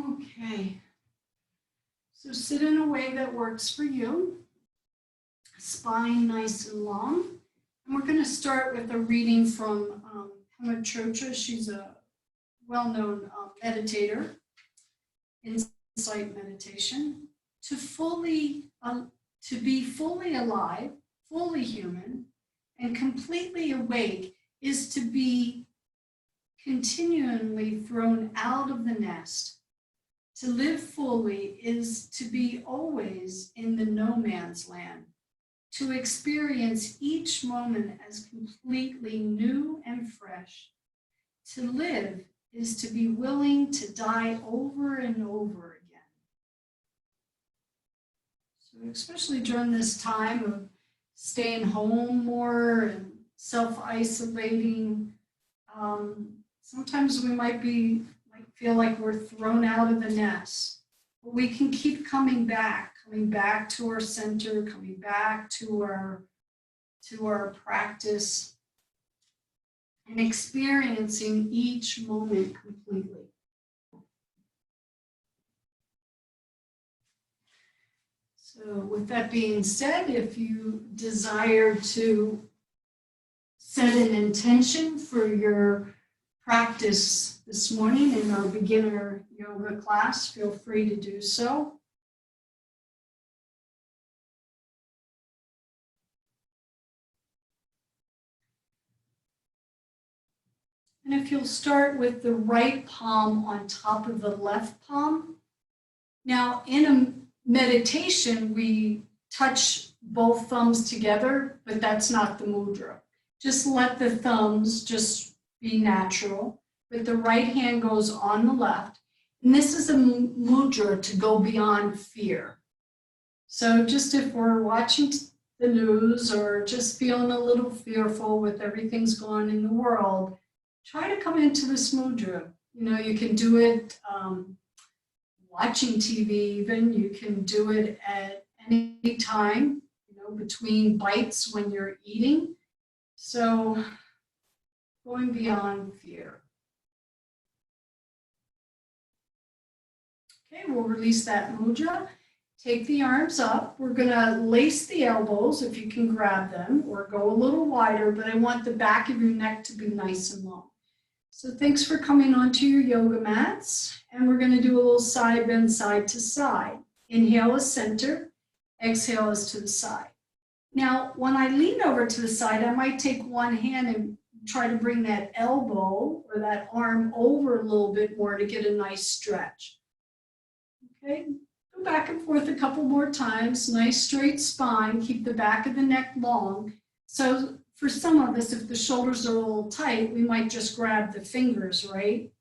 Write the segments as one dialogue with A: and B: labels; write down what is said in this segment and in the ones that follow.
A: Okay, so sit in a way that works for you. Spine nice and long. And we're going to start with a reading from Pema Chodron. She's a well-known meditator, insight meditation. To be fully alive, fully human, and completely awake is to be continually thrown out of the nest. To live fully is to be always in the no man's land, to experience each moment as completely new and fresh. To live is to be willing to die over and over again. So especially during this time of staying home more and self-isolating, sometimes we might feel like we're thrown out of the nest, but we can keep coming back to our center, coming back to our practice, and experiencing each moment completely. So with that being said, if you desire to set an intention for your practice this morning in our beginner yoga class, feel free to do so. And if you'll start with the right palm on top of the left palm. Now, in a meditation, we touch both thumbs together, but that's not the mudra. Just let the thumbs just be natural, but the right hand goes on the left. And this is a mudra to go beyond fear. So just if we're watching the news or just feeling a little fearful with everything's going on in the world, try to come into this mudra. You can do it watching TV even. You can do it at any time, between bites when you're eating. So going beyond fear. Okay, we'll release that mudra. Take the arms up. We're going to lace the elbows if you can grab them, or go a little wider, but I want the back of your neck to be nice and long. So thanks for coming onto your yoga mats, and we're going to do a little side bend, side to side. Inhale is center, exhale is to the side. Now, when I lean over to the side, I might take one hand and try to bring that elbow or that arm over a little bit more to get a nice stretch. Okay, go back and forth a couple more times. Nice straight spine, keep the back of the neck long. So for some of us, if the shoulders are a little tight, we might just grab the fingers, right?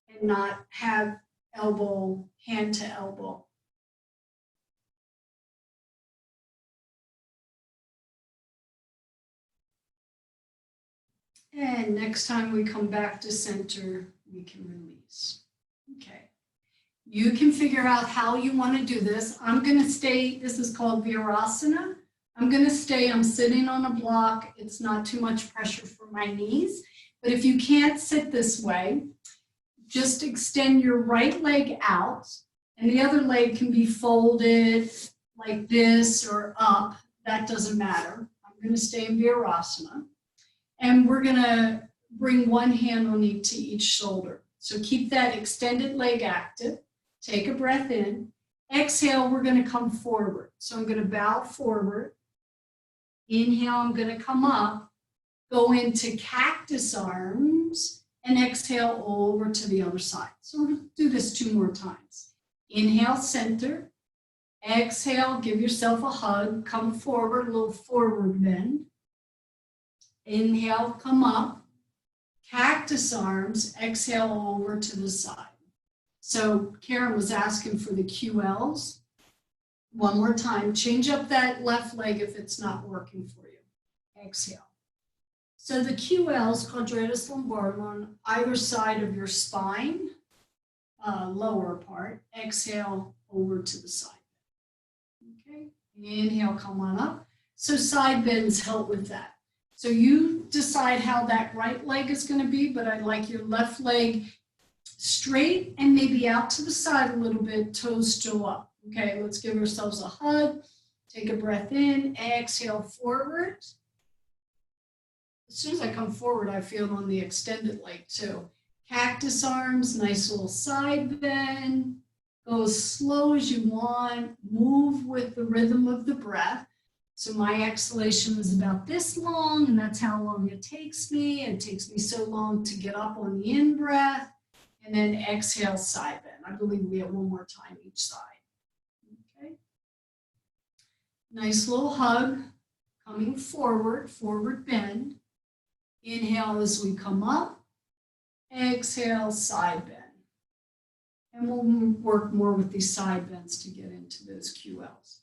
A: And not have elbow, hand to elbow. And next time we come back to center, we can release. Okay. You can figure out how you want to do this. I'm going to stay, this is called Virasana. I'm sitting on a block. It's not too much pressure for my knees. But if you can't sit this way, just extend your right leg out, and the other leg can be folded like this or up. That doesn't matter. I'm going to stay in Virasana. And we're going to bring one hand on to each shoulder. So keep that extended leg active. Take a breath in. Exhale, we're going to come forward. So I'm going to bow forward. Inhale, I'm going to come up, go into cactus arms, and exhale over to the other side. So we're going to do this 2 more times. Inhale, center. Exhale, give yourself a hug. Come forward, a little forward bend. Inhale, come up. Cactus arms. Exhale over to the side. So Karen was asking for the QLs. One more time. Change up that left leg if it's not working for you. Exhale. So the QLs, quadratus lumborum, on either side of your spine, lower part. Exhale over to the side. Okay. Inhale, come on up. So side bends help with that. So you decide how that right leg is going to be, but I'd like your left leg straight and maybe out to the side a little bit, toes still up. Okay, let's give ourselves a hug. Take a breath in, exhale forward. As soon as I come forward, I feel it on the extended leg too. Cactus arms, nice little side bend. Go as slow as you want. Move with the rhythm of the breath. So my exhalation is about this long, and that's how long it takes me. It takes me so long to get up on the in-breath. And then exhale, side bend. I believe we have one more time each side. Okay. Nice little hug. Coming forward, forward bend. Inhale as we come up. Exhale, side bend. And we'll work more with these side bends to get into those QLs.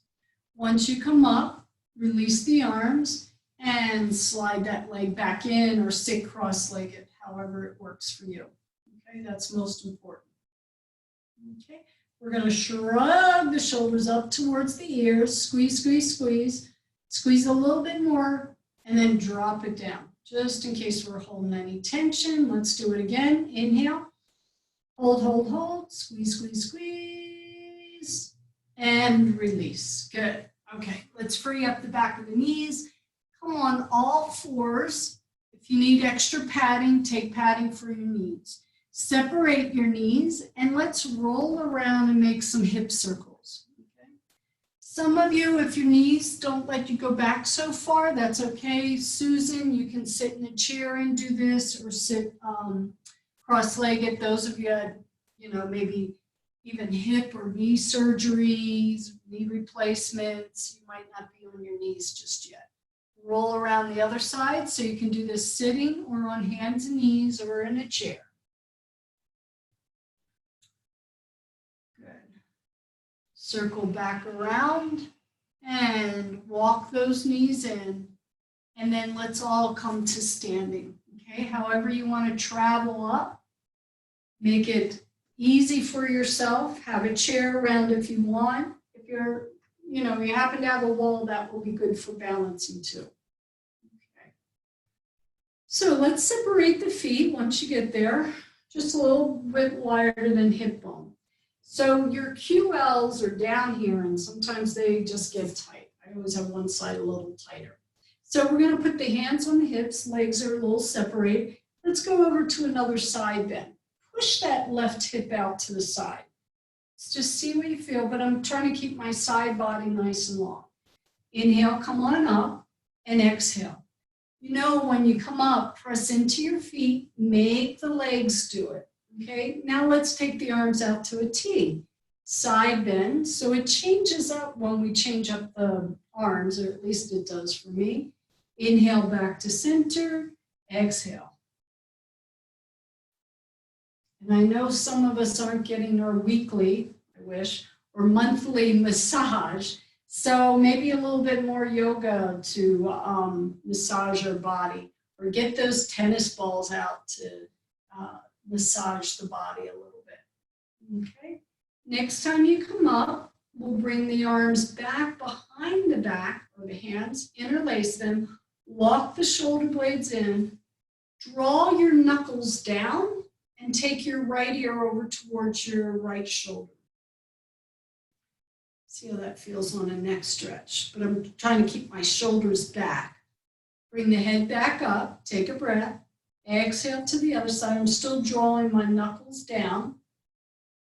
A: Once you come up, release the arms and slide that leg back in or sit cross-legged, however it works for you. Okay, that's most important. Okay, we're going to shrug the shoulders up towards the ears, squeeze, squeeze, squeeze, squeeze a little bit more, and then drop it down, just in case we're holding any tension. Let's do it again. Inhale, hold, hold, hold, squeeze, squeeze, squeeze, and release. Good. Okay, let's free up the back of the knees. Come on all fours. If you need extra padding, take padding for your knees. Separate your knees and let's roll around and make some hip circles. Okay. Some of you, if your knees don't let you go back so far, that's okay. Susan, you can sit in a chair and do this or sit cross-legged. Those of you, maybe even hip or knee surgeries, knee replacements, you might not be on your knees just yet. Roll around the other side so you can do this sitting or on hands and knees or in a chair. Good. Circle back around and walk those knees in. And then let's all come to standing. Okay, however you want to travel up, make it easy for yourself. Have a chair around if you want. If you happen to have a wall, that will be good for balancing too. Okay. So let's separate the feet once you get there, just a little bit wider than hip bone. So your QLs are down here and sometimes they just get tight. I always have one side a little tighter. So we're going to put the hands on the hips, legs are a little separated. Let's go over to another side bend. Push that left hip out to the side. Let's just see what you feel, but I'm trying to keep my side body nice and long. Inhale, come on up, and exhale. When you come up, press into your feet, make the legs do it. Okay, now let's take the arms out to a T. Side bend, so it changes up when we change up the arms, or at least it does for me. Inhale back to center, exhale. And I know some of us aren't getting our weekly, I wish, or monthly massage. So maybe a little bit more yoga to massage our body, or get those tennis balls out to massage the body a little bit. Okay. Next time you come up, we'll bring the arms back behind the back, or the hands, interlace them, walk the shoulder blades in, draw your knuckles down, and take your right ear over towards your right shoulder. See how that feels on a neck stretch, but I'm trying to keep my shoulders back. Bring the head back up, take a breath, exhale to the other side. I'm still drawing my knuckles down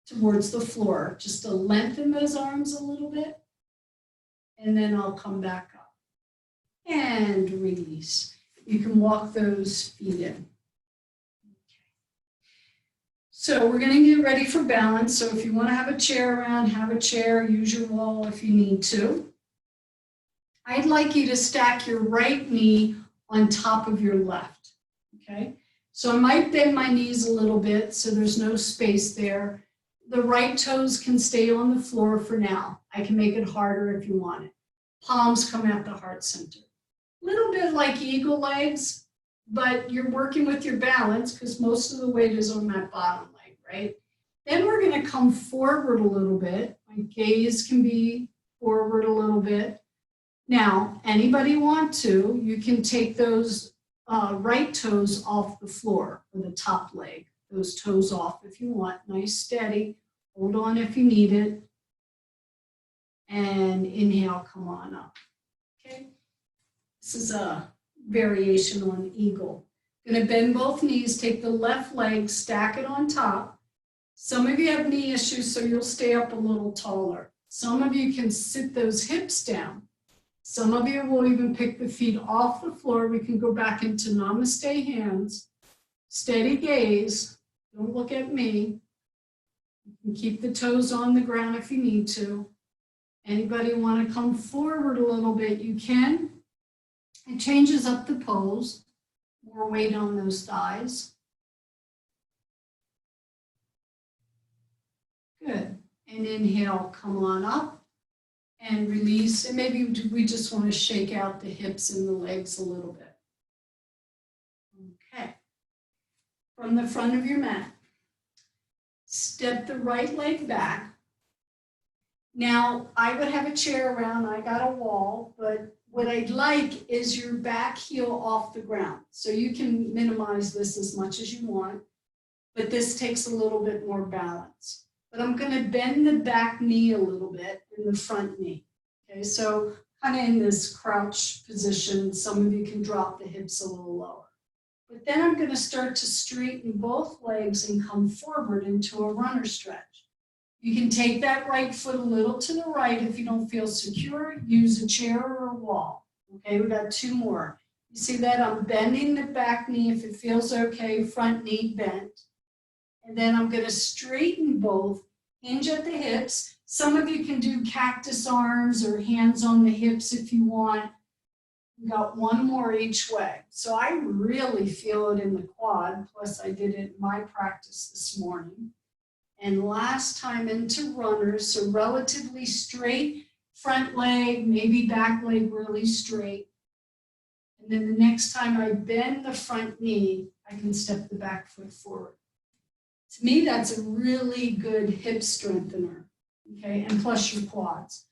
A: towards the floor, just to lengthen those arms a little bit, and then I'll come back up. And release. You can walk those feet in. So we're going to get ready for balance. So if you want to have a chair around, have a chair, use your wall if you need to. I'd like you to stack your right knee on top of your left, okay? So I might bend my knees a little bit so there's no space there. The right toes can stay on the floor for now. I can make it harder if you want it. Palms come at the heart center. A little bit like eagle legs, but you're working with your balance because most of the weight is on that bottom leg, right? Then we're going to come forward a little bit. My gaze can be forward a little bit. Now, anybody want to, you can take those right toes off the floor, or the top leg, those toes off if if you want. Nice, steady. Hold on if you need it. And inhale, come on up. Okay. This is a variation on eagle. Going to bend both knees, take the left leg, stack it on top. Some of you have knee issues, so you'll stay up a little taller. Some of you can sit those hips down. Some of you will even pick the feet off the floor. We can go back into namaste hands. Steady gaze. Don't look at me. You can keep the toes on the ground if you need to. Anybody want to come forward a little bit, you can. It changes up the pose. More weight on those thighs. Good. And inhale, come on up and release. And maybe we just want to shake out the hips and the legs a little bit. Okay. From the front of your mat, step the right leg back. Now, I would have a chair around. I got a wall, but what I'd like is your back heel off the ground. So you can minimize this as much as you want, but this takes a little bit more balance. But I'm going to bend the back knee a little bit in the front knee. Okay, so kind of in this crouch position, some of you can drop the hips a little lower. But then I'm going to start to straighten both legs and come forward into a runner stretch. You can take that right foot a little to the right if you don't feel secure. Use a chair or a wall. Okay, we got two more. You see that? I'm bending the back knee if it feels okay, front knee bent. And then I'm going to straighten both, hinge at the hips. Some of you can do cactus arms or hands on the hips if you want. We got one more each way. So I really feel it in the quad, plus I did it in my practice this morning. And last time into runners, so relatively straight front leg, maybe back leg really straight. And then the next time I bend the front knee, I can step the back foot forward. To me, that's a really good hip strengthener, okay, and plus your quads.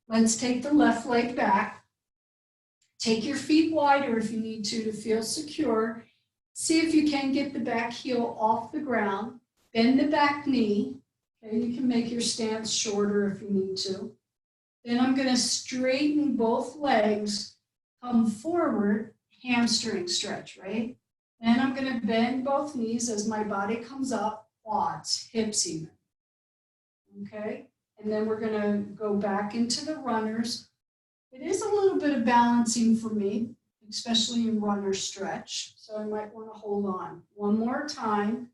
A: Let's take the left leg back. Take your feet wider if you need to feel secure. See if you can get the back heel off the ground. Bend the back knee. Okay, you can make your stance shorter if you need to. Then I'm going to straighten both legs, come forward, hamstring stretch, right? Then I'm going to bend both knees as my body comes up, quads, hips even. Okay, and then we're going to go back into the runners. It is a little bit of balancing for me, especially in runner stretch. So I might want to hold on. One more time.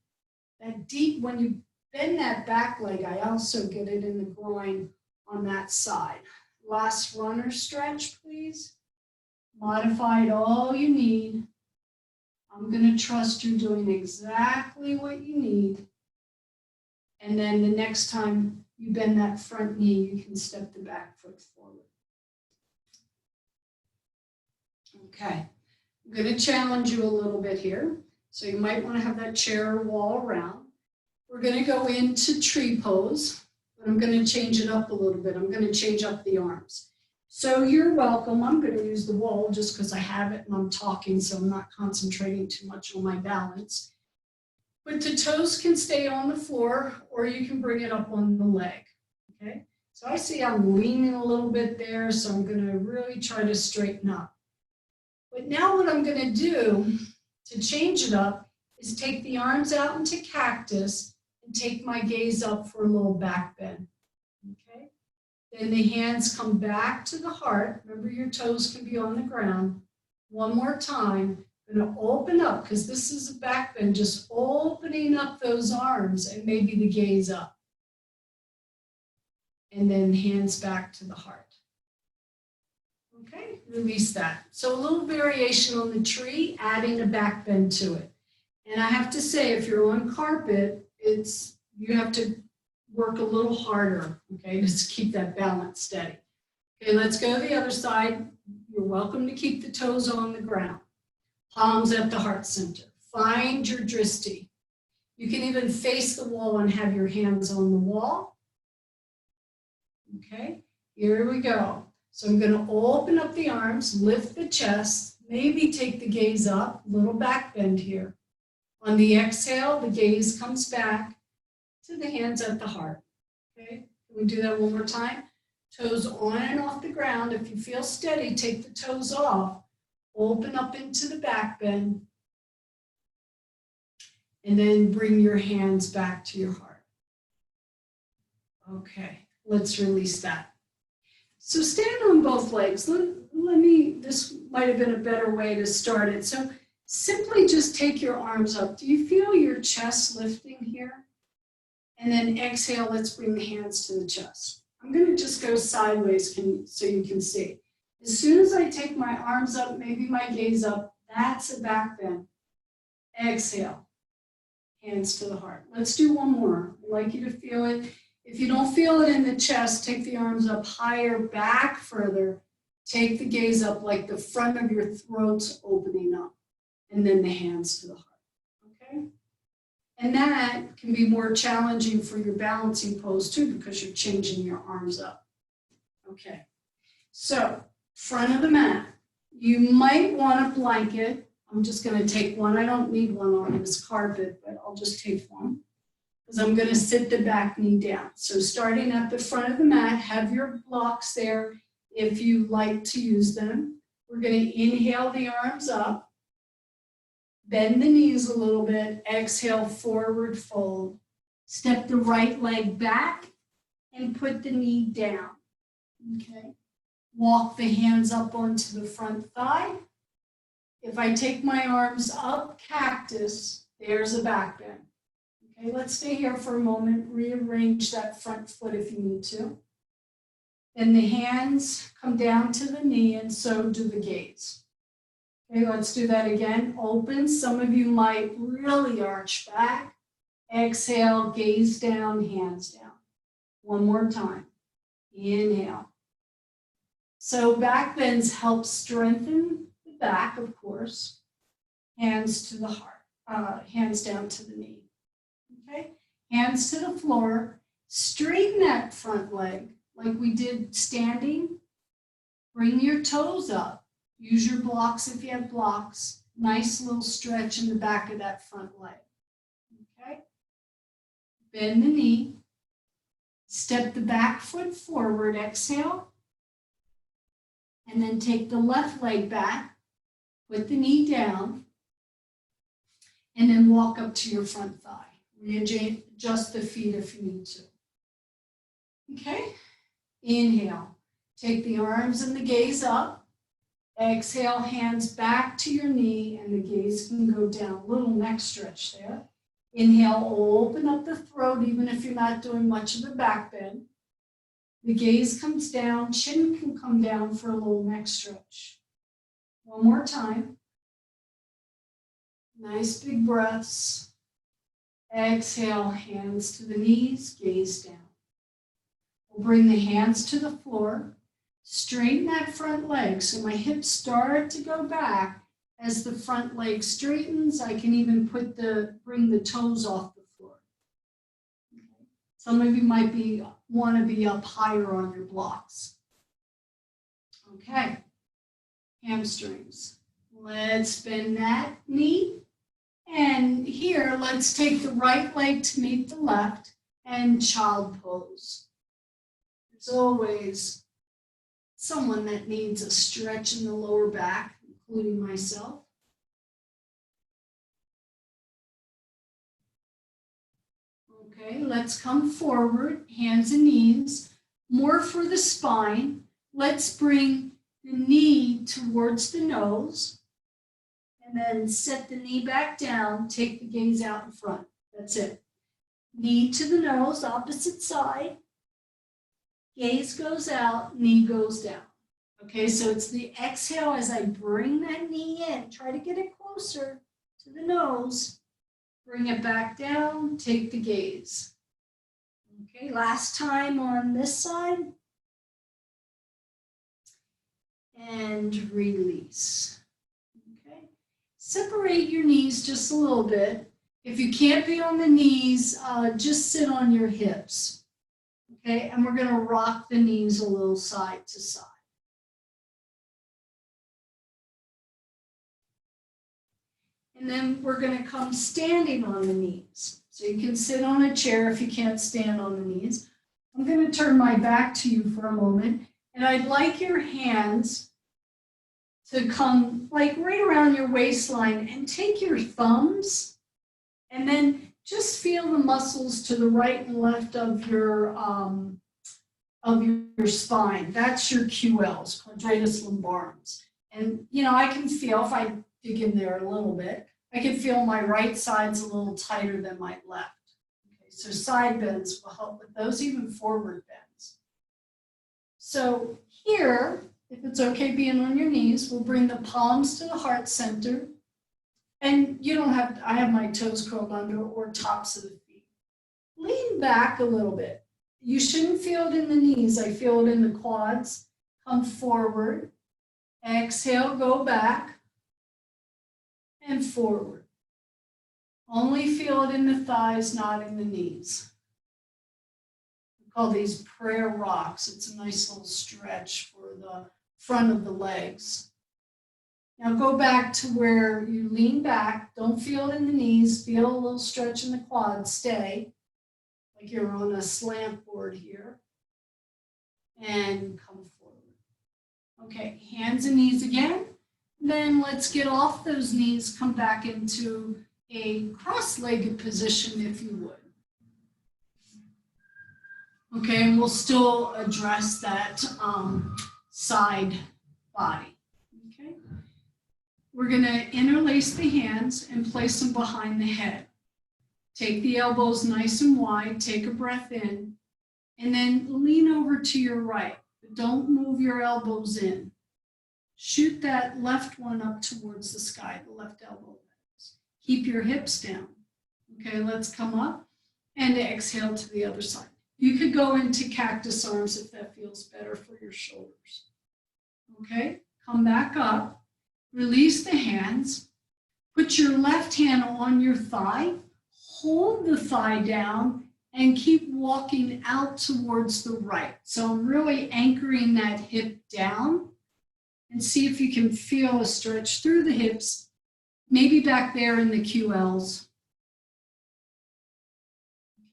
A: That deep, when you bend that back leg, I also get it in the groin on that side. Last runner stretch, please. Modify it all you need. I'm going to trust you're doing exactly what you need. And then the next time you bend that front knee, you can step the back foot forward. Okay, I'm going to challenge you a little bit here. So you might want to have that chair or wall around. We're going to go into tree pose, but I'm going to change it up a little bit. I'm going to change up the arms. So you're welcome. I'm going to use the wall just because I have it and I'm talking, so I'm not concentrating too much on my balance. But the toes can stay on the floor or you can bring it up on the leg. Okay, so I see I'm leaning a little bit there, so I'm going to really try to straighten up. But now what I'm going to do to change it up is take the arms out into cactus and take my gaze up for a little back bend. Okay? Then the hands come back to the heart. Remember, your toes can be on the ground. One more time. I'm going to open up because this is a back bend, just opening up those arms and maybe the gaze up. And then hands back to the heart. Okay, release that. So a little variation on the tree, adding a back bend to it. And I have to say, if you're on carpet, you have to work a little harder, okay, just keep that balance steady. Okay, let's go to the other side. You're welcome to keep the toes on the ground. Palms at the heart center. Find your drishti. You can even face the wall and have your hands on the wall. Okay, here we go. So I'm going to open up the arms, lift the chest, maybe take the gaze up, little back bend here. On the exhale, the gaze comes back. to the hands at the heart. Okay, can we do that one more time? Toes on and off the ground. If you feel steady, take the toes off. Open up into the back bend. And then bring your hands back to your heart. Okay, let's release that. So stand on both legs. This might have been a better way to start it. So simply just take your arms up. Do you feel your chest lifting here? And then exhale, let's bring the hands to the chest. I'm going to just go sideways so you can see. As soon as I take my arms up, maybe my gaze up, that's a back bend. Exhale, hands to the heart. Let's do one more. I'd like you to feel it. If you don't feel it in the chest, take the arms up higher, back further. Take the gaze up like the front of your throat's opening up. And then the hands to the heart. Okay? And that can be more challenging for your balancing pose too, because you're changing your arms up. Okay. So, front of the mat. You might want a blanket. I'm just going to take one. I don't need one on this carpet, but I'll just take one. Because I'm going to sit the back knee down. So starting at the front of the mat, have your blocks there if you like to use them. We're going to inhale the arms up. Bend the knees a little bit. Exhale, forward fold. Step the right leg back and put the knee down. Okay. Walk the hands up onto the front thigh. If I take my arms up, cactus, there's a back bend. Okay, let's stay here for a moment. Rearrange that front foot if you need to. Then the hands come down to the knee and so do the gaze. Okay, let's do that again. Open. Some of you might really arch back. Exhale, gaze down, hands down. One more time. Inhale. So back bends help strengthen the back, of course. Hands to the heart, hands down to the knee. Okay, hands to the floor. Straighten that front leg like we did standing. Bring your toes up. Use your blocks if you have blocks. Nice little stretch in the back of that front leg. Okay, bend the knee. Step the back foot forward. Exhale. And then take the left leg back, put the knee down, and then walk up to your front thigh. Readjust the feet if you need to. Okay? Inhale. Take the arms and the gaze up. Exhale, hands back to your knee, and the gaze can go down. A little neck stretch there. Inhale, open up the throat, even if you're not doing much of a back bend. The gaze comes down, chin can come down for a little neck stretch. One more time. Nice big breaths. Exhale, hands to the knees, gaze down. We'll bring the hands to the floor. Straighten that front leg so my hips start to go back. As the front leg straightens, I can even bring the toes off the floor. Okay. Some of you might want to be up higher on your blocks. Okay, hamstrings. Let's bend that knee. And here, let's take the right leg to meet the left and child pose. There's always someone that needs a stretch in the lower back, including myself. Okay, let's come forward, hands and knees, more for the spine. Let's bring the knee towards the nose, and then set the knee back down, take the gaze out in front. That's it. Knee to the nose, opposite side. Gaze goes out, knee goes down. Okay, so it's the exhale as I bring that knee in. Try to get it closer to the nose. Bring it back down, take the gaze. Okay, last time on this side. And release. Okay, separate your knees just a little bit. If you can't be on the knees, just sit on your hips. Okay, and we're going to rock the knees a little side to side. And then we're going to come standing on the knees. So you can sit on a chair if you can't stand on the knees. I'm going to turn my back to you for a moment, and I'd like your hands to come like right around your waistline and take your thumbs and then just feel the muscles to the right and left of your spine. That's your QLs, quadratus lumbarums. And you know, I can feel, if I dig in there a little bit, I can feel my right side's a little tighter than my left. Okay, so side bends will help with those, even forward bends. So here, if it's okay being on your knees, we'll bring the palms to the heart center. And you don't have, I have my toes curled under or tops of the feet. Lean back a little bit. You shouldn't feel it in the knees. I feel it in the quads. Come forward. Exhale, go back. And forward. Only feel it in the thighs, not in the knees. We call these prayer rocks. It's a nice little stretch for the front of the legs. Now go back to where you lean back. Don't feel it in the knees. Feel a little stretch in the quads. Stay like you're on a slant board here. And come forward. Okay, hands and knees again. Then let's get off those knees. Come back into a cross-legged position if you would. Okay, and we'll still address that side body. Okay. We're going to interlace the hands and place them behind the head. Take the elbows nice and wide, take a breath in, and then lean over to your right, but don't move your elbows in. Shoot that left one up towards the sky, the left elbow. Keep your hips down. Okay, let's come up and exhale to the other side. You could go into cactus arms if that feels better for your shoulders. Okay, come back up. Release the hands. Put your left hand on your thigh. Hold the thigh down and keep walking out towards the right. So I'm really anchoring that hip down and see if you can feel a stretch through the hips, maybe back there in the QLs.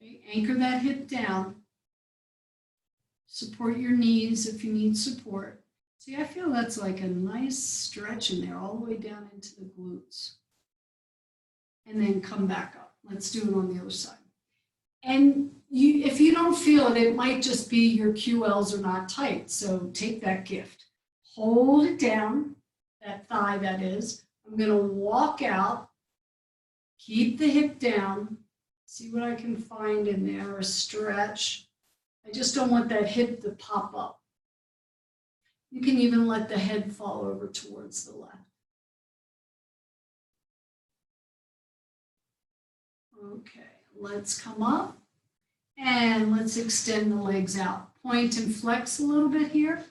A: Okay, anchor that hip down. Support your knees if you need support. See, I feel that's like a nice stretch in there, all the way down into the glutes. And then come back up. Let's do it on the other side. And if you don't feel it, it might just be your QLs are not tight. So take that gift. Hold it down, that thigh that is. I'm going to walk out. Keep the hip down. See what I can find in there, a stretch. I just don't want that hip to pop up. You can even let the head fall over towards the left. Okay, let's come up and let's extend the legs out. Point and flex a little bit here.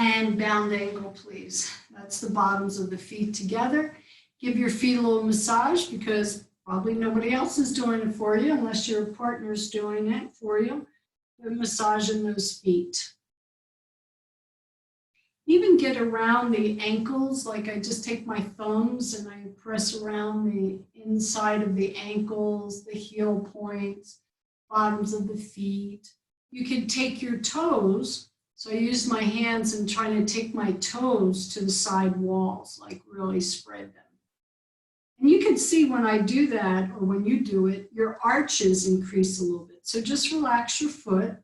A: And bound ankle, please. That's the bottoms of the feet together. Give your feet a little massage because probably nobody else is doing it for you unless your partner's doing it for you. We're massaging those feet. Even get around the ankles, like I just take my thumbs and I press around the inside of the ankles, the heel points, bottoms of the feet. You can take your toes. So I use my hands and try to take my toes to the side walls, like really spread them. And you can see when I do that, or when you do it, your arches increase a little bit. So just relax your foot,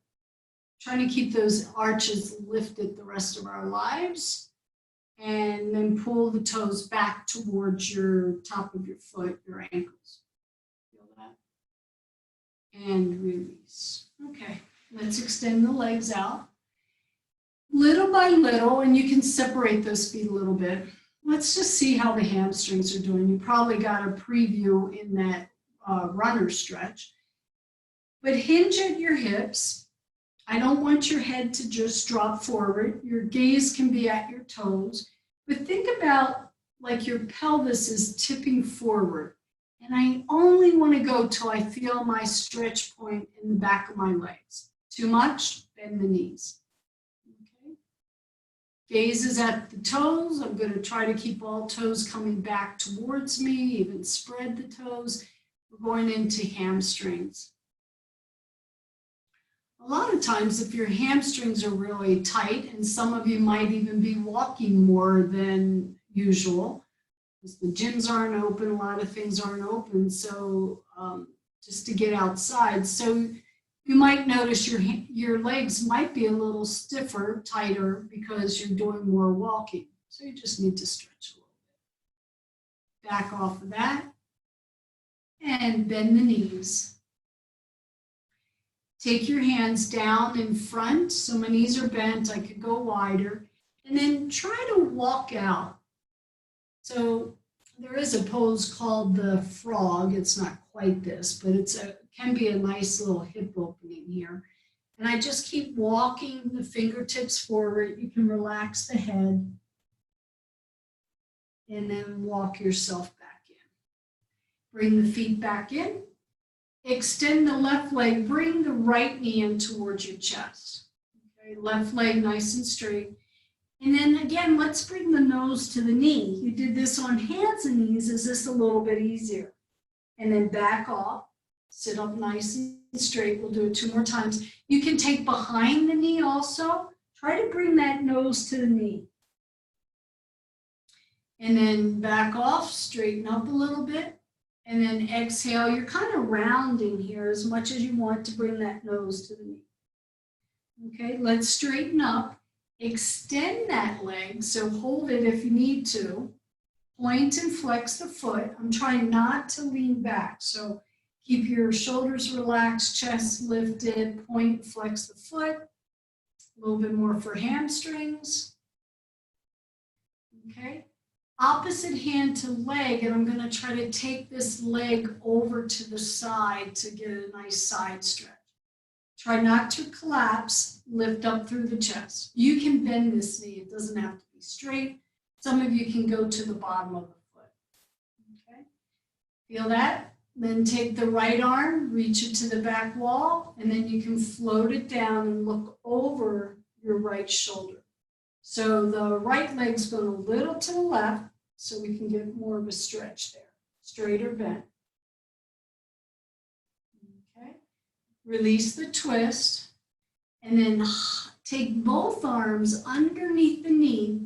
A: trying to keep those arches lifted the rest of our lives, and then pull the toes back towards your top of your foot, your ankles. Feel that? And release. Okay, let's extend the legs out. Little by little, and you can separate those feet a little bit. Let's just see how the hamstrings are doing. You probably got a preview in that runner stretch. But hinge at your hips. I don't want your head to just drop forward. Your gaze can be at your toes. But think about like your pelvis is tipping forward. And I only want to go till I feel my stretch point in the back of my legs. Too much? Bend the knees. Okay. Gaze is at the toes. I'm going to try to keep all toes coming back towards me, even spread the toes. We're going into hamstrings. A lot of times, if your hamstrings are really tight, and some of you might even be walking more than usual, because the gyms aren't open, a lot of things aren't open, so just to get outside. So you might notice your legs might be a little stiffer, tighter, because you're doing more walking. So you just need to stretch a little bit. Back off of that, and bend the knees. Take your hands down in front, so my knees are bent, I could go wider, and then try to walk out. So there is a pose called the frog. It's not quite this, but it can be a nice little hip opening here. And I just keep walking the fingertips forward. You can relax the head and then walk yourself back in. Bring the feet back in. Extend the left leg, bring the right knee in towards your chest. Okay, left leg nice and straight. And then again, let's bring the nose to the knee. You did this on hands and knees. Is this a little bit easier? And then back off, sit up nice and straight. We'll do it 2 more times. You can take behind the knee also. Try to bring that nose to the knee. And then back off, straighten up a little bit. And then exhale, you're kind of rounding here as much as you want to bring that nose to the knee. Okay, let's straighten up. Extend that leg, so hold it if you need to. Point and flex the foot. I'm trying not to lean back, so keep your shoulders relaxed, chest lifted, point, flex the foot. A little bit more for hamstrings. Okay. Opposite hand to leg, and I'm going to try to take this leg over to the side to get a nice side stretch. Try not to collapse, lift up through the chest. You can bend this knee, it doesn't have to be straight. Some of you can go to the bottom of the foot. Okay, feel that? Then take the right arm, reach it to the back wall, and then you can float it down and look over your right shoulder. So the right leg's going a little to the left, so we can get more of a stretch there. Straight or bent. Okay. Release the twist, and then take both arms underneath the knee,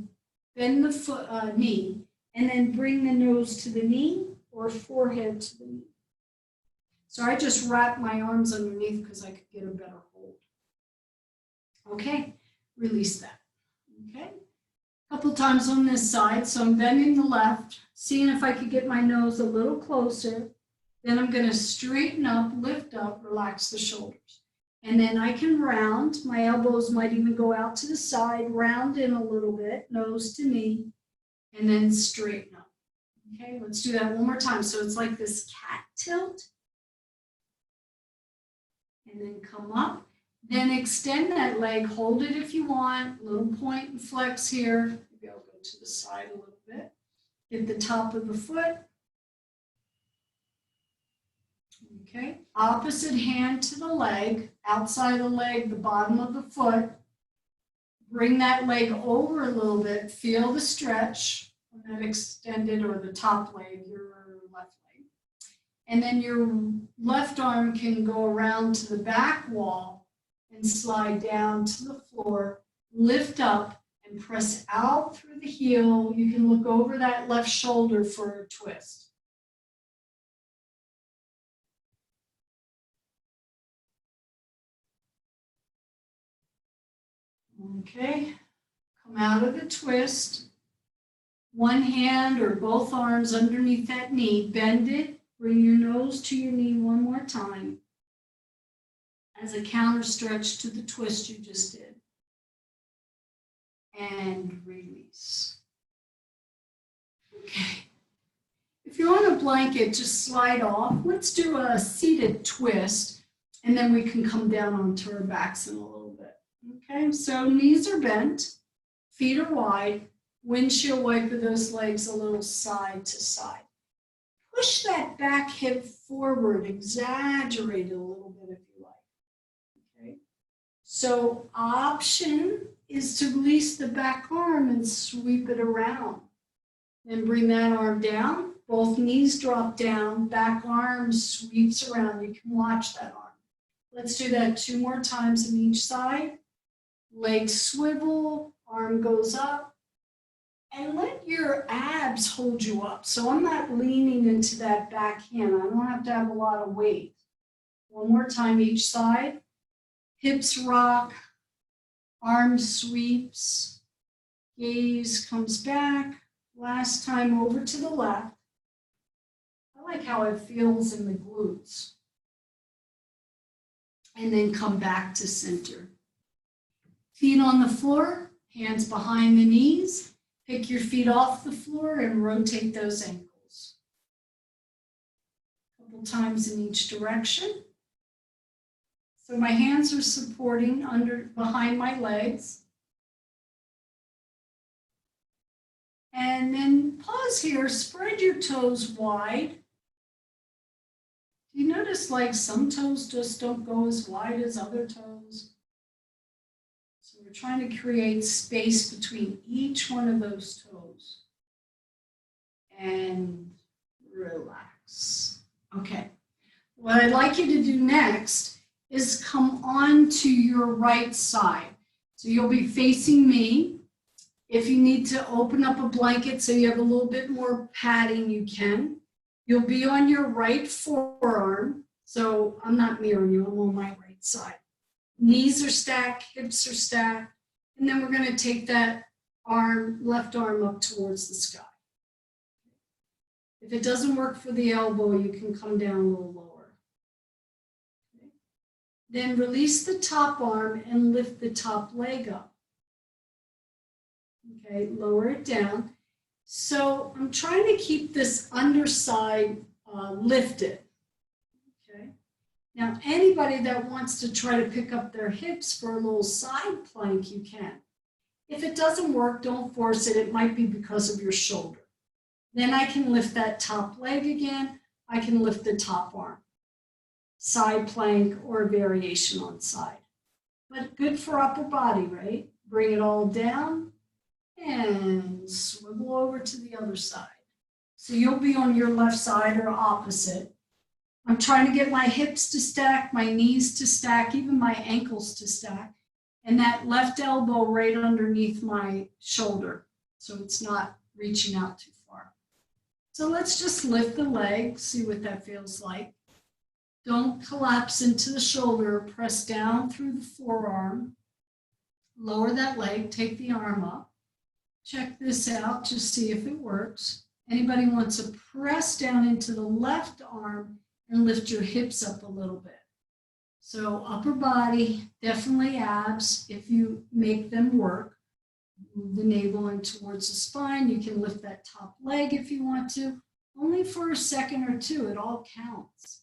A: bend the knee, and then bring the nose to the knee or forehead to the knee. So I just wrap my arms underneath because I could get a better hold. Okay, release that. Okay, a couple times on this side. So I'm bending the left, seeing if I could get my nose a little closer. Then I'm going to straighten up, lift up, relax the shoulders. And then I can round. My elbows might even go out to the side, round in a little bit, nose to knee, and then straighten up. Okay, let's do that one more time. So it's like this cat tilt. And then come up. Then extend that leg, hold it if you want, little point and flex here. Maybe I'll go to the side a little bit. Get the top of the foot. Okay, opposite hand to the leg, outside the leg, the bottom of the foot. Bring that leg over a little bit, feel the stretch on that extended or the top leg, your left leg. And then your left arm can go around to the back wall and slide down to the floor, lift up and press out through the heel. You can look over that left shoulder for a twist. Okay, come out of the twist. One hand or both arms underneath that knee, bend it, bring your nose to your knee one more time as a counter stretch to the twist you just did. And release. Okay. If you're on a blanket, just slide off. Let's do a seated twist, and then we can come down onto our backs in a little bit. Okay, so knees are bent, feet are wide, windshield wiper those legs a little side to side. Push that back hip forward, exaggerate it a little bit if you like. Okay, so option is to release the back arm and sweep it around. Then bring that arm down. Both knees drop down. Back arm sweeps around. You can watch that arm. Let's do that 2 more times on each side. Legs swivel, arm goes up. And let your abs hold you up. So I'm not leaning into that back hand. I don't have to have a lot of weight. 1 more time each side. Hips rock, arm sweeps, gaze comes back. Last time over to the left. I like how it feels in the glutes. And then come back to center. Feet on the floor, hands behind the knees. Pick your feet off the floor and rotate those ankles. A couple times in each direction. So my hands are supporting behind my legs. And then pause here, spread your toes wide. Do you notice like some toes just don't go as wide as other toes? So we're trying to create space between each one of those toes. And relax. Okay. What I'd like you to do next is come on to your right side. So you'll be facing me. If you need to open up a blanket so you have a little bit more padding, you can. You'll be on your right forearm. So I'm not mirroring you, I'm on my right side. Knees are stacked, hips are stacked. And then we're going to take that arm, left arm up towards the sky. If it doesn't work for the elbow, you can come down a little lower. Okay. Then release the top arm and lift the top leg up. Okay, lower it down. So I'm trying to keep this underside lifted. Okay. Now, anybody that wants to try to pick up their hips for a little side plank, you can. If it doesn't work, don't force it. It might be because of your shoulder. Then I can lift that top leg again. I can lift the top arm. Side plank or a variation on side. But good for upper body, right? Bring it all down. And swivel over to the other side. So you'll be on your left side or opposite. I'm trying to get my hips to stack, my knees to stack, even my ankles to stack, and that left elbow right underneath my shoulder, so it's not reaching out too far. So let's just lift the leg, see what that feels like. Don't collapse into the shoulder, press down through the forearm, lower that leg, take the arm up. Check this out, just see if it works. Anybody wants to press down into the left arm and lift your hips up a little bit. So upper body, definitely abs, if you make them work. Move the navel in towards the spine. You can lift that top leg if you want to, only for a second or two, it all counts.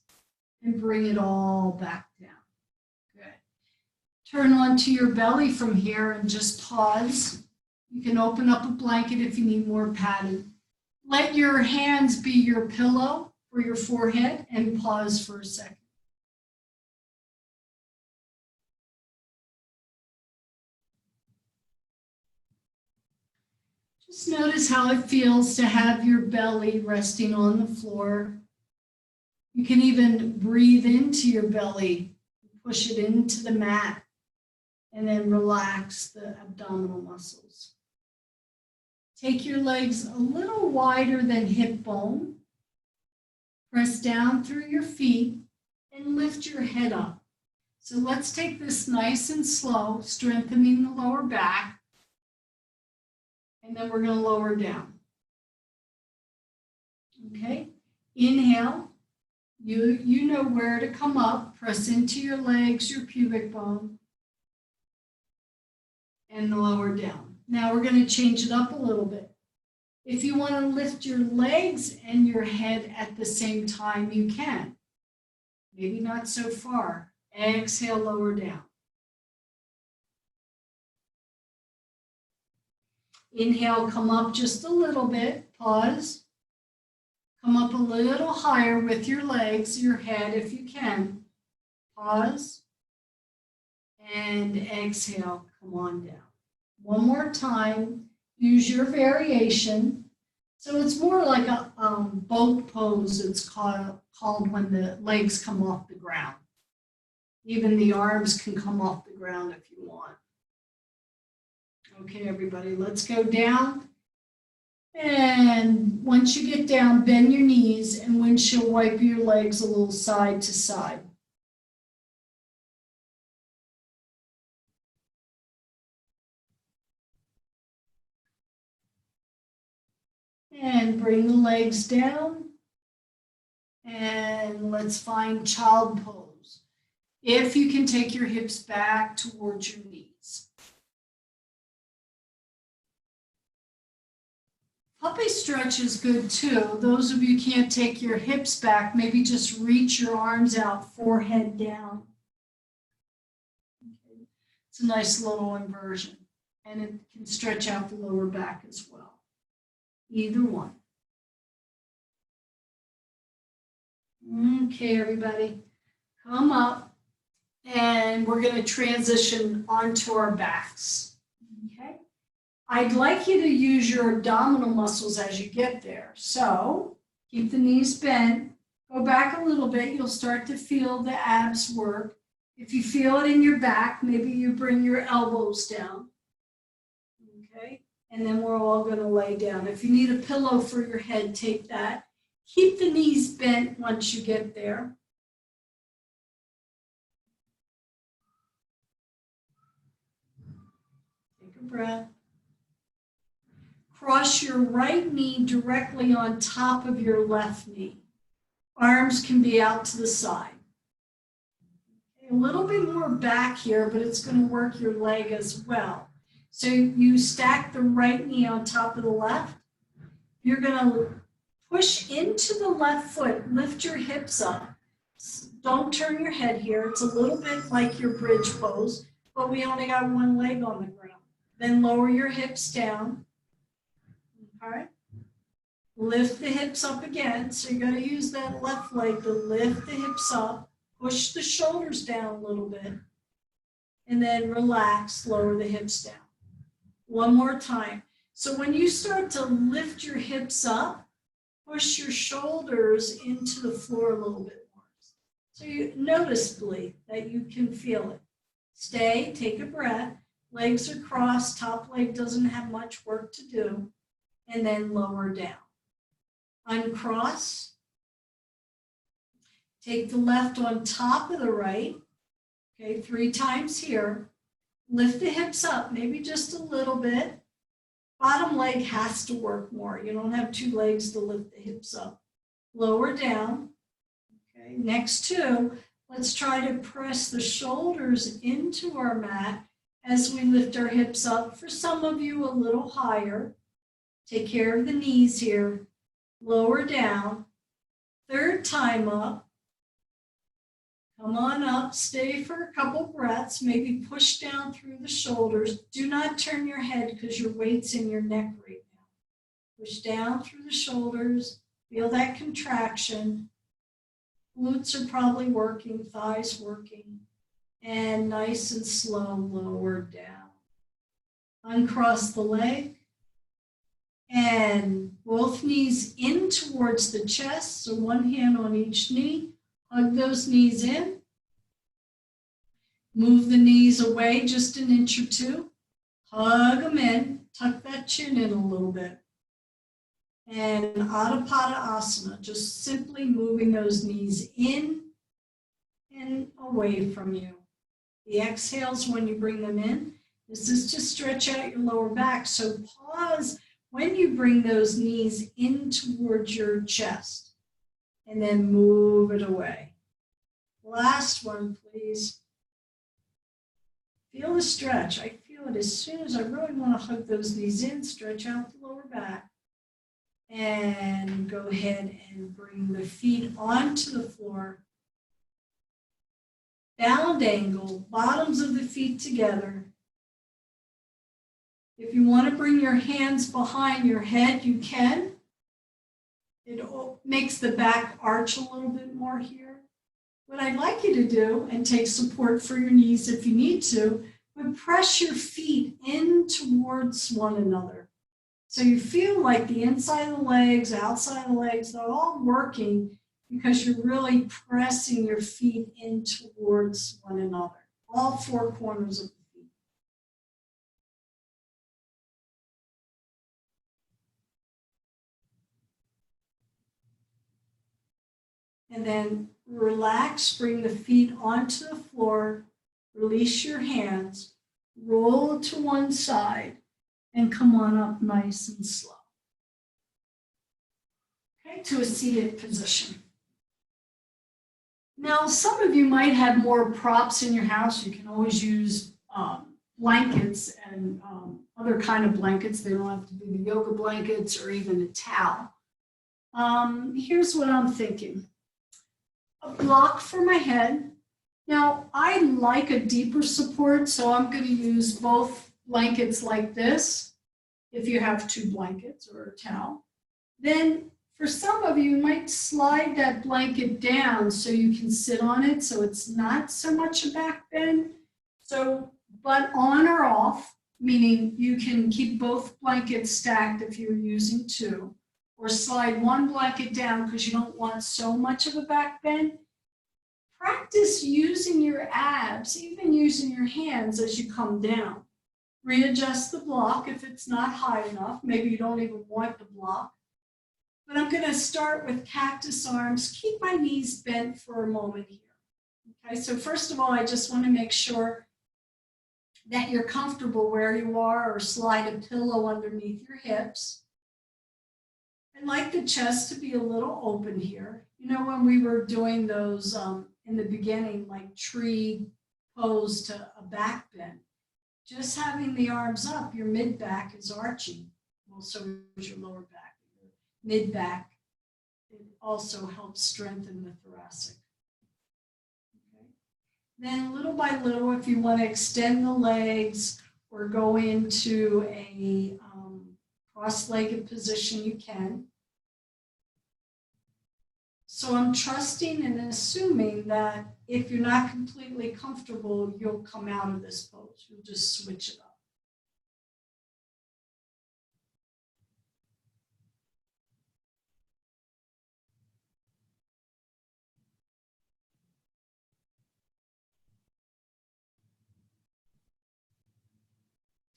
A: And bring it all back down. Good. Turn onto your belly from here and just pause. You can open up a blanket if you need more padding. Let your hands be your pillow for your forehead and pause for a second. Just notice how it feels to have your belly resting on the floor. You can even breathe into your belly, push it into the mat, and then relax the abdominal muscles. Take your legs a little wider than hip bone. Press down through your feet and lift your head up. So let's take this nice and slow, strengthening the lower back. And then we're going to lower down. Okay, inhale. You know where to come up. Press into your legs, your pubic bone. And lower down. Now we're going to change it up a little bit. If you want to lift your legs and your head at the same time, you can. Maybe not so far. Exhale, lower down. Inhale, come up just a little bit. Pause. Come up a little higher with your legs, your head if you can. Pause. And exhale, come on down. One more time, use your variation. So it's more like a boat pose, it's called when the legs come off the ground. Even the arms can come off the ground if you want. Okay, everybody, let's go down. And once you get down, bend your knees and windshield wipe your legs a little side to side. And bring the legs down. And let's find child pose. If you can take your hips back towards your knees. Puppy stretch is good too. Those of you who can't take your hips back, maybe just reach your arms out, forehead down. Okay. It's a nice little inversion. And it can stretch out the lower back as well. Either one. Okay, everybody, come up. And we're going to transition onto our backs. Okay. I'd like you to use your abdominal muscles as you get there. So keep the knees bent. Go back a little bit. You'll start to feel the abs work. If you feel it in your back, maybe you bring your elbows down. Okay. And then we're all going to lay down. If you need a pillow for your head, take that. Keep the knees bent once you get there. Take a breath. Cross your right knee directly on top of your left knee. Arms can be out to the side. A little bit more back here, but it's going to work your leg as well. So you stack the right knee on top of the left. You're going to push into the left foot, lift your hips up. Don't turn your head here. It's a little bit like your bridge pose, but we only got one leg on the ground. Then lower your hips down. Okay. Lift the hips up again. So you're going to use that left leg to lift the hips up. Push the shoulders down a little bit. And then relax, lower the hips down. One more time. So when you start to lift your hips up, push your shoulders into the floor a little bit more. So you noticeably that you can feel it. Stay, take a breath. Legs are crossed, top leg doesn't have much work to do. And then lower down. Uncross. Take the left on top of the right. Okay, 3 times here. Lift the hips up, maybe just a little bit. Bottom leg has to work more. You don't have 2 legs to lift the hips up. Lower down. Okay, next 2. Let's try to press the shoulders into our mat as we lift our hips up. For some of you, a little higher. Take care of the knees here. Lower down. 3rd time up. Come on up. Stay for a couple breaths. Maybe push down through the shoulders. Do not turn your head because your weight's in your neck right now. Push down through the shoulders. Feel that contraction. Glutes are probably working. Thighs working. And nice and slow, lower down. Uncross the leg. And both knees in towards the chest, so one hand on each knee. Hug those knees in. Move the knees away just an inch or 2. Hug them in. Tuck that chin in a little bit. And Anapadasana, just simply moving those knees in and away from you. The exhales when you bring them in. This is to stretch out your lower back, so pause when you bring those knees in towards your chest, and then move it away. Last one, please. Feel the stretch. I feel it as soon as I really want to hug those knees in, stretch out the lower back, and go ahead and bring the feet onto the floor. Bound angle, bottoms of the feet together. If you want to bring your hands behind your head, you can. It makes the back arch a little bit more here. What I'd like you to do, and take support for your knees if you need to, but press your feet in towards one another. So you feel like the inside of the legs, outside of the legs, they're all working because you're really pressing your feet in towards one another, all four corners of the feet. And then relax, bring the feet onto the floor, release your hands, roll to one side, and come on up nice and slow. Okay, to a seated position. Now, some of you might have more props in your house. You can always use blankets and other kind of blankets. They don't have to be the yoga blankets or even a towel. Here's what I'm thinking. A block for my head. Now, I like a deeper support, so I'm going to use both blankets like this, if you have two blankets or a towel. Then, for some of you, you might slide that blanket down so you can sit on it, so it's not so much a back bend. So, but on or off, meaning you can keep both blankets stacked if you're using two, or slide one blanket down because you don't want so much of a back bend. Practice using your abs, even using your hands as you come down. Readjust the block if it's not high enough. Maybe you don't even want the block. But I'm going to start with cactus arms. Keep my knees bent for a moment here. Okay, so first of all, I just want to make sure that you're comfortable where you are, or slide a pillow underneath your hips. I'd like the chest to be a little open here. You know, when we were doing those in the beginning, like tree pose to a back bend, just having the arms up, your mid back is arching. Well, so is your lower back. Your mid back, it also helps strengthen the thoracic. Okay. Then little by little, if you want to extend the legs or go into a cross-legged position, you can. So I'm trusting and assuming that if you're not completely comfortable, you'll come out of this pose. You'll just switch it up.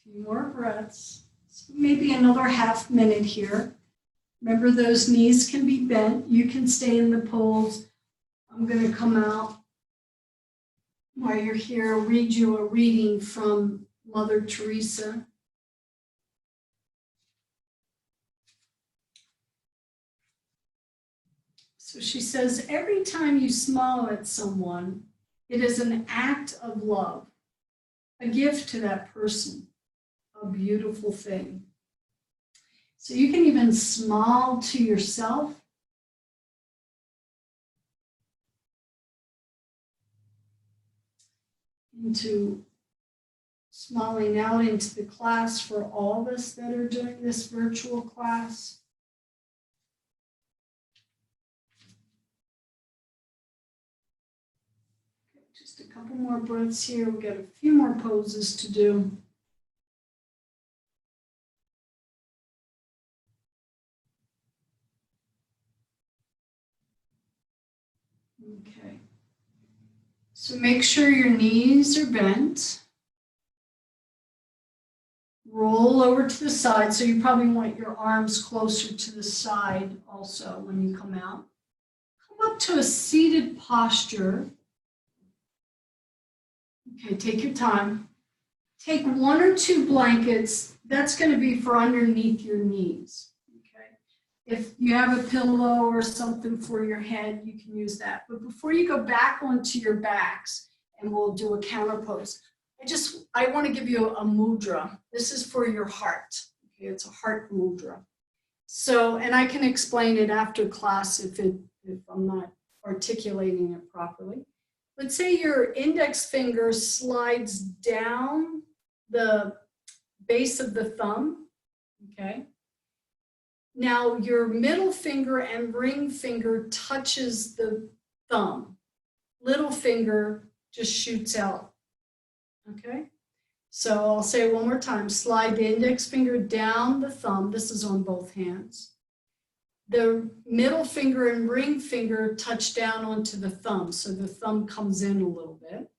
A: A few more breaths. So maybe another half minute here. Remember, those knees can be bent. You can stay in the pose. I'm going to come out while you're here, read you a reading from Mother Teresa. So she says, every time you smile at someone, it is an act of love, a gift to that person, a beautiful thing. So you can even smile to yourself. Into smiling out into the class for all of us that are doing this virtual class. Okay, just a couple more breaths here. We've got a few more poses to do. Okay. So make sure your knees are bent. Roll over to the side. So you probably want your arms closer to the side also when you come out. Come up to a seated posture. Okay, take your time. Take one or two blankets. That's going to be for underneath your knees. If you have a pillow or something for your head, you can use that. But before you go back onto your backs, and we'll do a counter pose, I want to give you a mudra. This is for your heart. Okay, it's a heart mudra. So, and I can explain it after class if I'm not articulating it properly. Let's say your index finger slides down the base of the thumb, okay? Now your middle finger and ring finger touches the thumb. Little finger just shoots out, okay? So I'll say it one more time. Slide the index finger down the thumb. This is on both hands. The middle finger and ring finger touch down onto the thumb. So the thumb comes in a little bit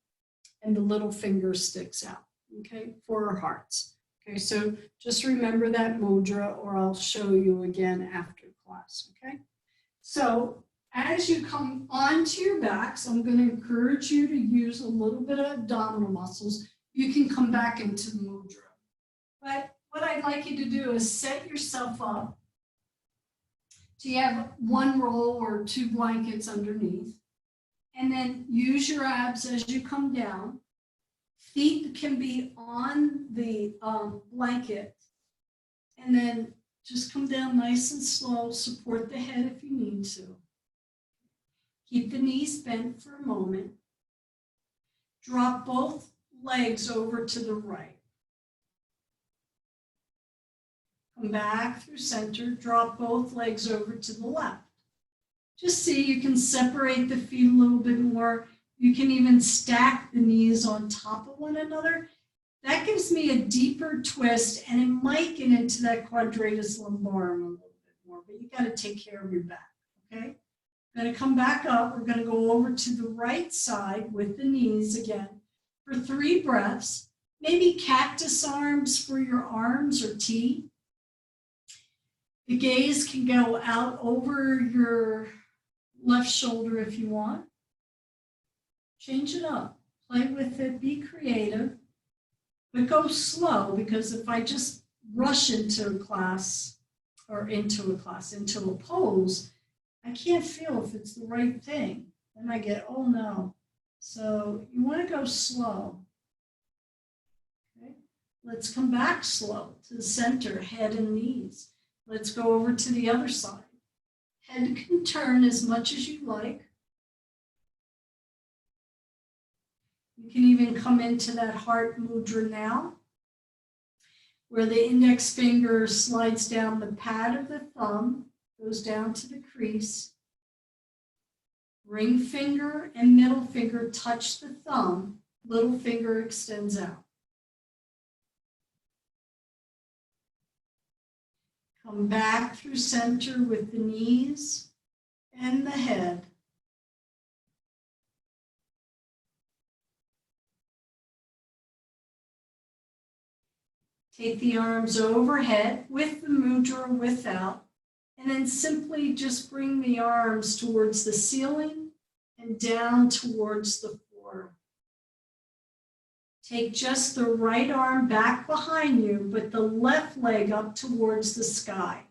A: and the little finger sticks out. Okay, for our hearts. Okay, so just remember that mudra, or I'll show you again after class. Okay, so as you come onto your backs, I'm going to encourage you to use a little bit of abdominal muscles. You can come back into the mudra. But what I'd like you to do is set yourself up. So you have one roll or two blankets underneath. And then use your abs as you come down. Feet can be on the blanket. And then just come down nice and slow. Support the head if you need to. Keep the knees bent for a moment. Drop both legs over to the right. Come back through center, drop both legs over to the left. Just see you can separate the feet a little bit more. You can even stack the knees on top of one another. That gives me a deeper twist, and it might get into that quadratus lumbarum a little bit more, but you got to take care of your back, okay? I'm going to come back up. We're going to go over to the right side with the knees again for 3 breaths. Maybe cactus arms for your arms or T. The gaze can go out over your left shoulder if you want. Change it up. Play with it. Be creative. But go slow, because if I just rush into a class, into a pose, I can't feel if it's the right thing. Then I get, oh no. So you want to go slow. Okay. Let's come back slow to the center, head and knees. Let's go over to the other side. Head can turn as much as you like. You can even come into that heart mudra now, where the index finger slides down the pad of the thumb, goes down to the crease. Ring finger and middle finger touch the thumb. Little finger extends out. Come back through center with the knees and the head. Take the arms overhead with the mudra, without, and then simply just bring the arms towards the ceiling and down towards the floor. Take just the right arm back behind you, but the left leg up towards the sky.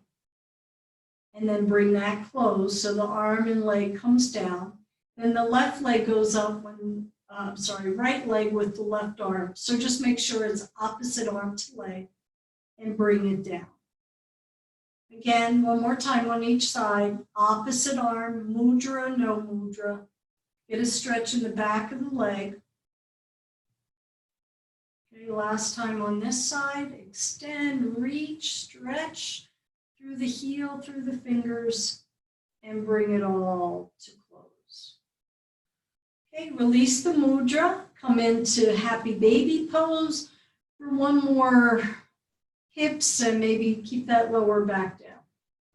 A: And then bring that close so the arm and leg comes down. Then the left leg goes up when, right leg with the left arm. So just make sure it's opposite arm to leg and bring it down. Again, one more time on each side. Opposite arm, mudra, no mudra. Get a stretch in the back of the leg. Okay, last time on this side. Extend, reach, stretch through the heel, through the fingers, and bring it all to close. Okay, release the mudra. Come into happy baby pose for one more hips, and maybe keep that lower back down.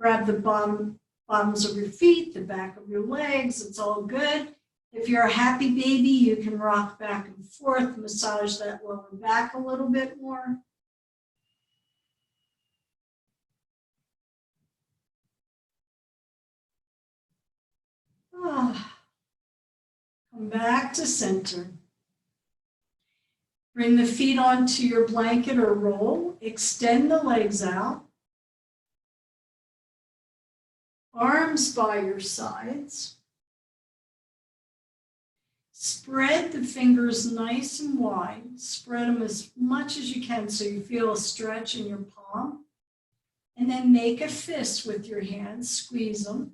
A: Grab the bottoms of your feet, the back of your legs. It's all good. If you're a happy baby, you can rock back and forth, massage that lower back a little bit more. Come back to center. Bring the feet onto your blanket or roll. Extend the legs out. Arms by your sides. Spread the fingers nice and wide. Spread them as much as you can so you feel a stretch in your palm. And then make a fist with your hands. Squeeze them.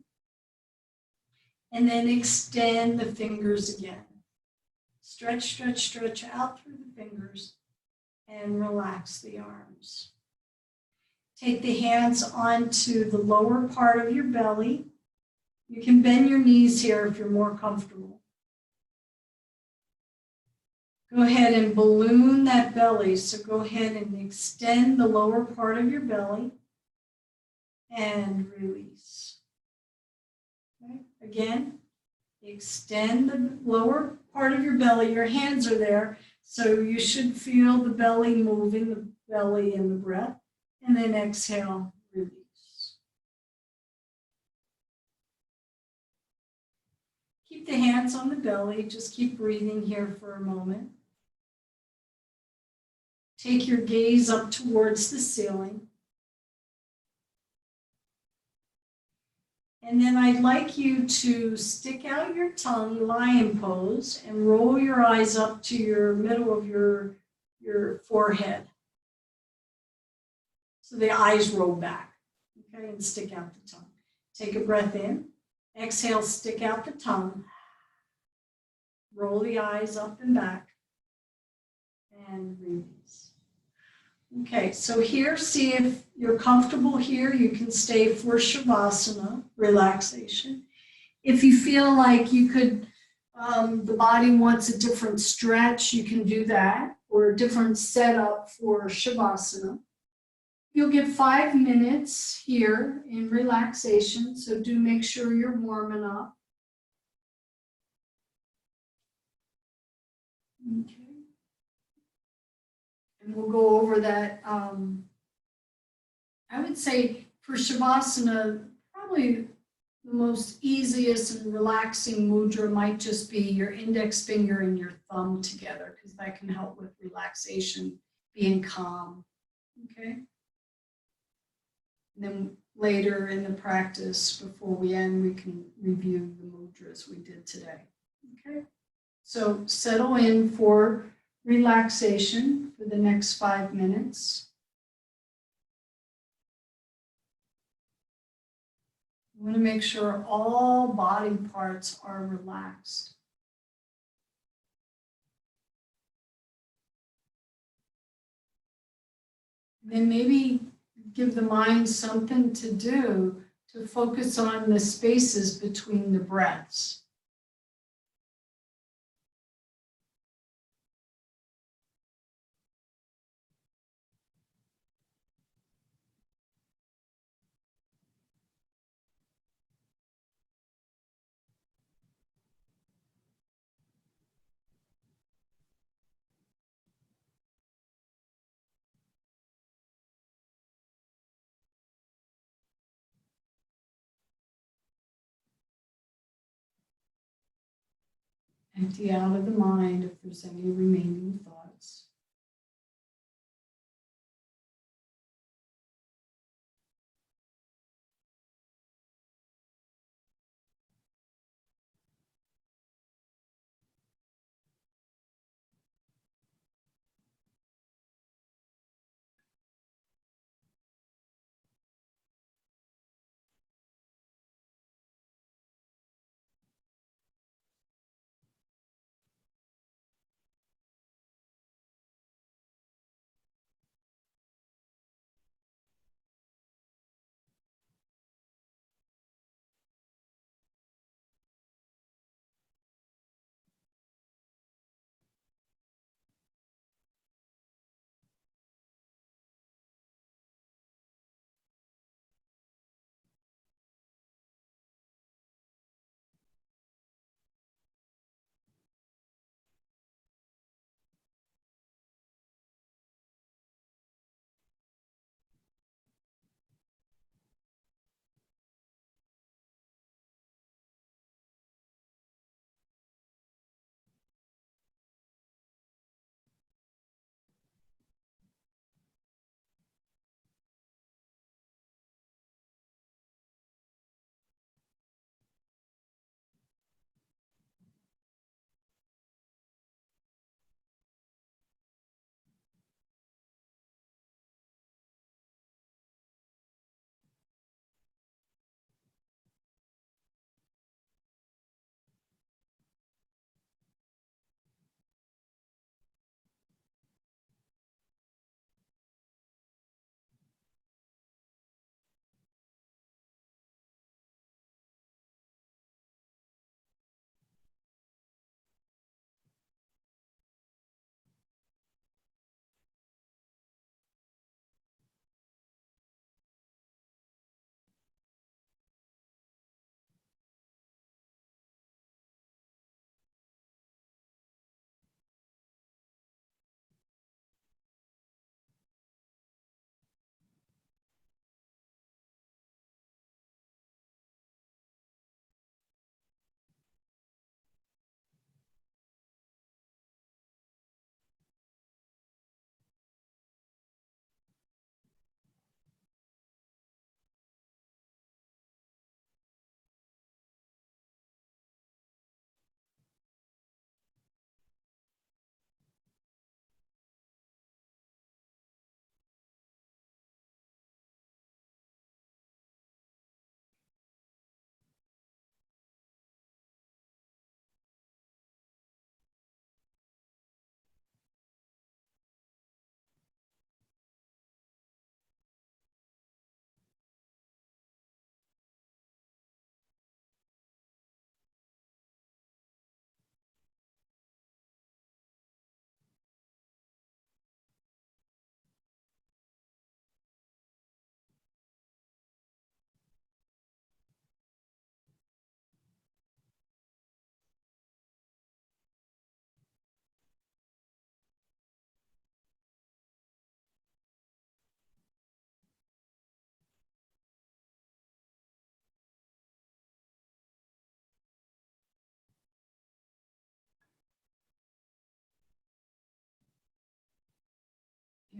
A: And then extend the fingers again. Stretch, stretch, stretch out through the fingers and relax the arms. Take the hands onto the lower part of your belly. You can bend your knees here if you're more comfortable. Go ahead and balloon that belly. So go ahead and extend the lower part of your belly and release. Okay. Again, extend the lower part of your belly. Your hands are there, so you should feel the belly moving, the belly and the breath. And then exhale, release. Keep the hands on the belly. Just keep breathing here for a moment. Take your gaze up towards the ceiling. And then I'd like you to stick out your tongue, lion pose, and roll your eyes up to your middle of your forehead. So the eyes roll back, okay, and stick out the tongue. Take a breath in. Exhale, stick out the tongue. Roll the eyes up and back. And release. Okay, so here, see if you're comfortable here. You can stay for Shavasana, relaxation. If you feel like you could, the body wants a different stretch, you can do that, or a different setup for Shavasana. You'll get 5 minutes here in relaxation, so do make sure you're warming up. Okay. And we'll go over that. I would say for Shavasana, probably the most easiest and relaxing mudra might just be your index finger and your thumb together, because that can help with relaxation, being calm. Okay. And then later in the practice, before we end, we can review the mudras we did today. Okay. So settle in for relaxation for the next 5 minutes. You want to make sure all body parts are relaxed. And then maybe give the mind something to do to focus on the spaces between the breaths. Empty out of the mind if there's any remaining thoughts.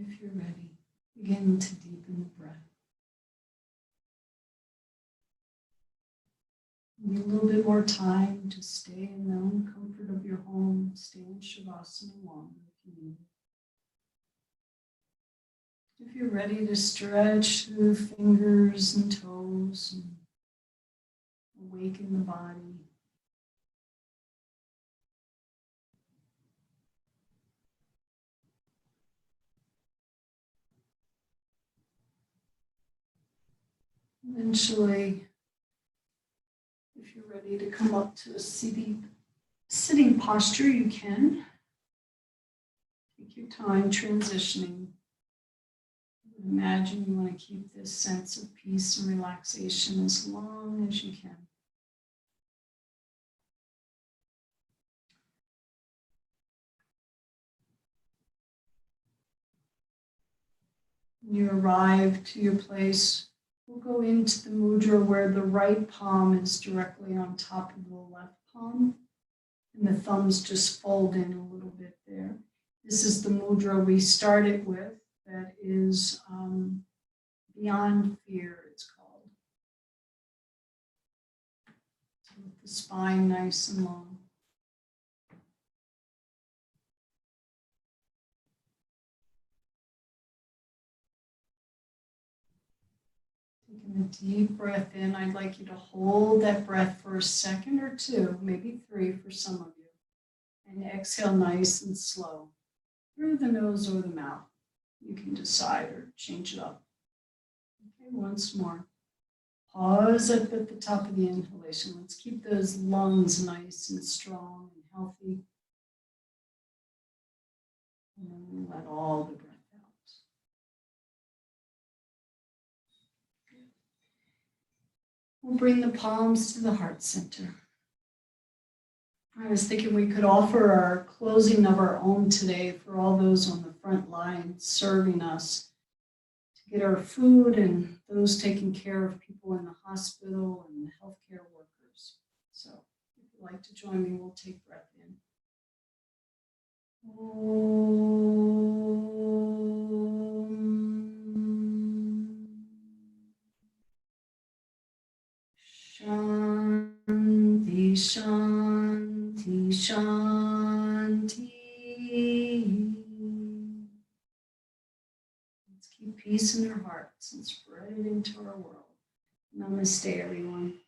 A: If you're ready, begin to deepen the breath. You need a little bit more time to stay in the own comfort of your home. Stay in Shavasana longer if you need. If you're ready to stretch through fingers and toes and awaken the body. Eventually, if you're ready to come up to a sitting posture, you can. Take your time transitioning. Imagine you want to keep this sense of peace and relaxation as long as you can. When you arrive to your place, we'll go into the mudra where the right palm is directly on top of the left palm, and the thumbs just fold in a little bit there. This is the mudra we started with, that is beyond fear, it's called. So with the spine nice and long. Taking a deep breath in, I'd like you to hold that breath for a second or two, maybe 3 for some of you. And exhale nice and slow, through the nose or the mouth. You can decide or change it up. Okay, once more. Pause up at the top of the inhalation. Let's keep those lungs nice and strong and healthy. And then let all the breath out. We'll bring the palms to the heart center. I was thinking we could offer our closing of our own today for all those on the front line serving us, to get our food and those taking care of people in the hospital and the healthcare workers. So if you'd like to join me, we'll take breath in. Shanti, Shanti, Shanti. Let's keep peace in our hearts and spread it into our world. Namaste, everyone.